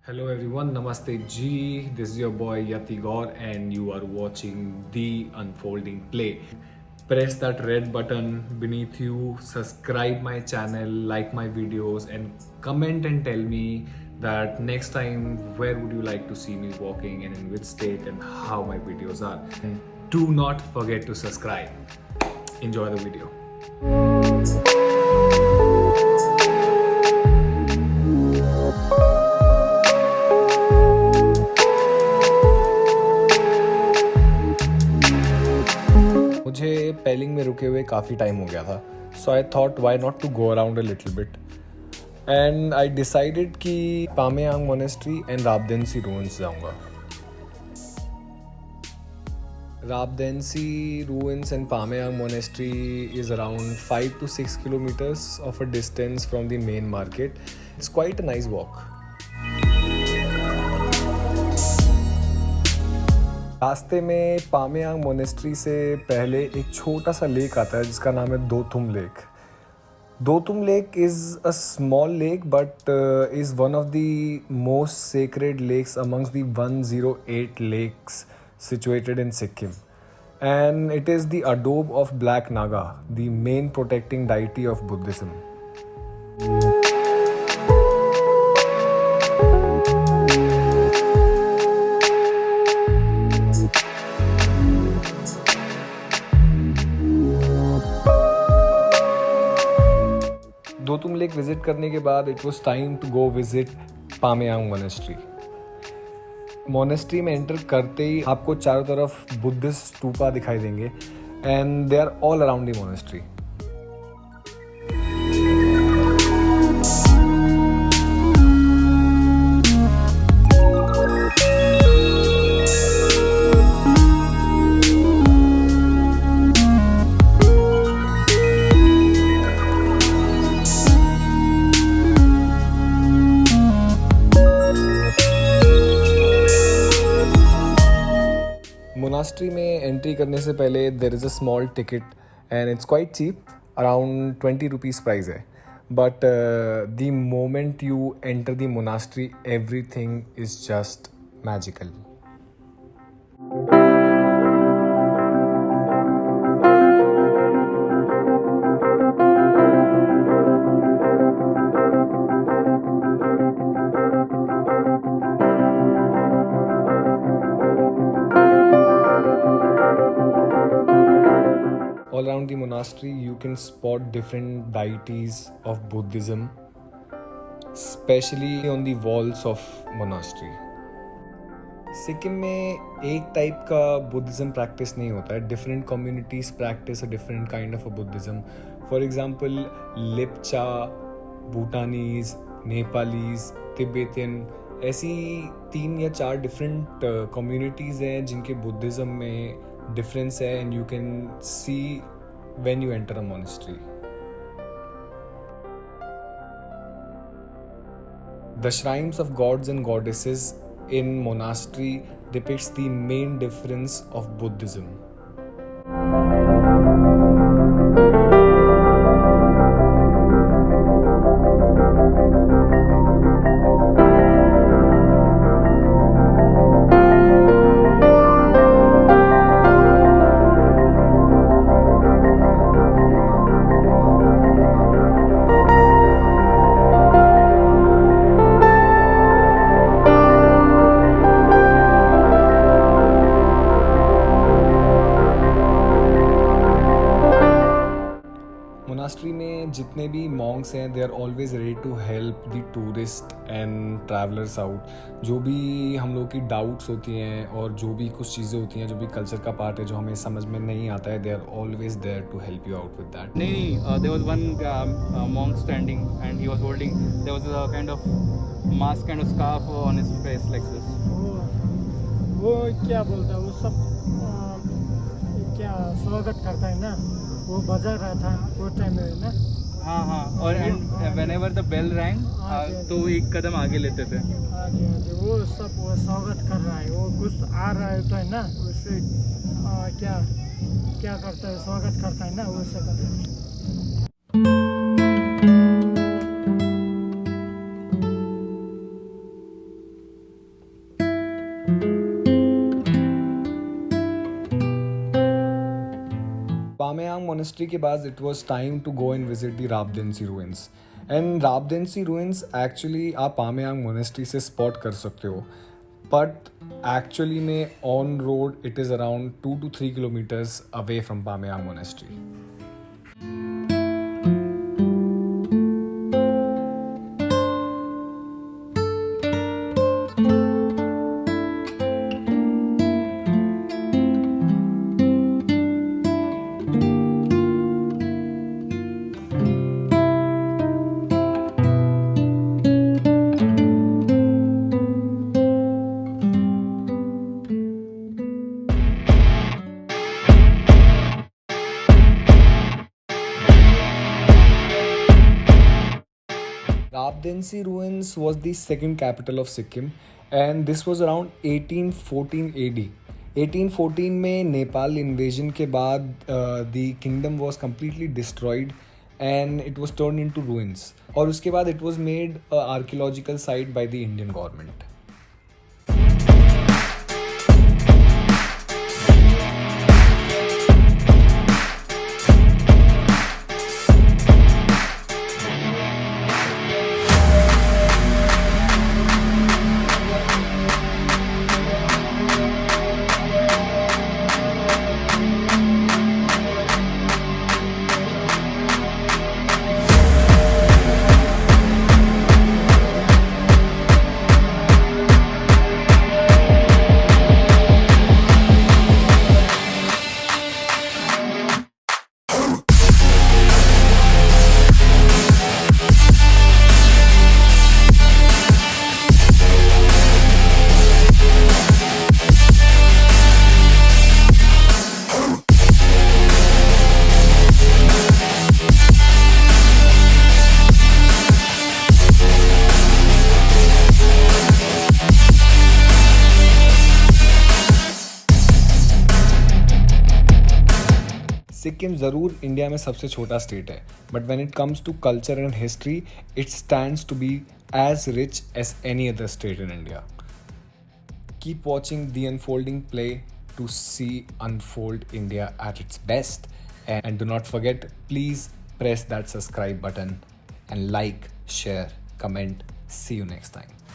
Hello everyone, Namaste G. This is your boy Yati Gaur and you are watching The Unfolding Play. Press that red button beneath you, subscribe my channel, like my videos and comment and tell me that next time where would you like to see me walking and in which state and how my videos are. And do not forget to subscribe. Enjoy the video. मुझे पेलिंग में रुके हुए काफ़ी time हो गया था, so I thought why not to go around a little bit and I decided कि Pemayang monastery and Rabdentse ruins जाऊंगा. Rabdentse ruins and Pemayangtse Monastery is around 5 to 6 kilometers of a distance from the main market. It's quite a nice walk. रास्ते में पामेयांग monastery से पहले एक छोटा सा lake आता है जिसका नाम है Dothum lake. Dothum lake is a small lake but is one of the most sacred lakes amongst the 108 lakes situated in Sikkim, and it is the adobe of Black Naga, the main protecting deity of Buddhism. Dotum lake visit करने के बाद it was time to go visit Pemayang monastery. Monastery में enter करते ही आपको चारों तरफ Buddhist stupa दिखाई देंगे and they are all around the monastery. Monastery में एंट्री करने से पहले there is a small ticket and it's quite cheap, around 20 rupees price है. But the moment you enter the monastery everything is just magical. All around the monastery you can spot different deities of Buddhism, especially on the walls of monastery. Sikkim में एक type का Buddhism practice नहीं होता है. Different communities practice a different kind of a Buddhism. For example Lepcha, Bhutanese, Nepalese, Tibetan, ऐसी 3 या 4 different communities हैं जिनके बुद्धिज़्म में difference है and you can see when you enter a monastery. The shrines of gods and goddesses in monastery depicts the main difference of Buddhism. Monastery में जितने भी monks हैं they are always ready to help the tourist and travellers out. जो भी हम लोग की doubts होती हैं और जो भी कुछ चीज़ें होती हैं जो भी कल्चर का पार्ट है जो हमें समझ में नहीं आता है, they are always there to help you out with that. नहीं, there was one monk standing and he was holding, there was a kind of mask kind of scarf on his face like this. वो क्या बोलता है, वो सब क्या स्वागत करता है ना, वो बजा रहा था वो टाइम में ना. हाँ, और whenever the bell rang तो वो एक कदम आगे लेते थे. हाँ जी, वो सब वो स्वागत कर रहा है. वो कुछ आ रहा होता है ना, उससे क्या करता है, स्वागत करता है ना, वो सब करता है. monastery के बाद it was time to go and visit the Rabdentse ruins. And Rabdentse ruins actually आप Pemayang monastery से spot कर सकते हो. But actually में on road it is around 2 to 3 kilometers away from Pemayang monastery. Rabdentse ruins was the second capital of Sikkim, and this was around 1814 AD. 1814 में Nepal invasion के बाद the kingdom was completely destroyed and it was turned into ruins. और उसके बाद it was made a archaeological site by the Indian government. Sikkim ज़रूर India में सबसे छोटा स्टेट है, but when it comes to culture and history it stands to be as rich as any other state in India. Keep watching the unfolding play to see unfold India at its best, and do not forget, please press that subscribe button and like, share, comment. See you next time.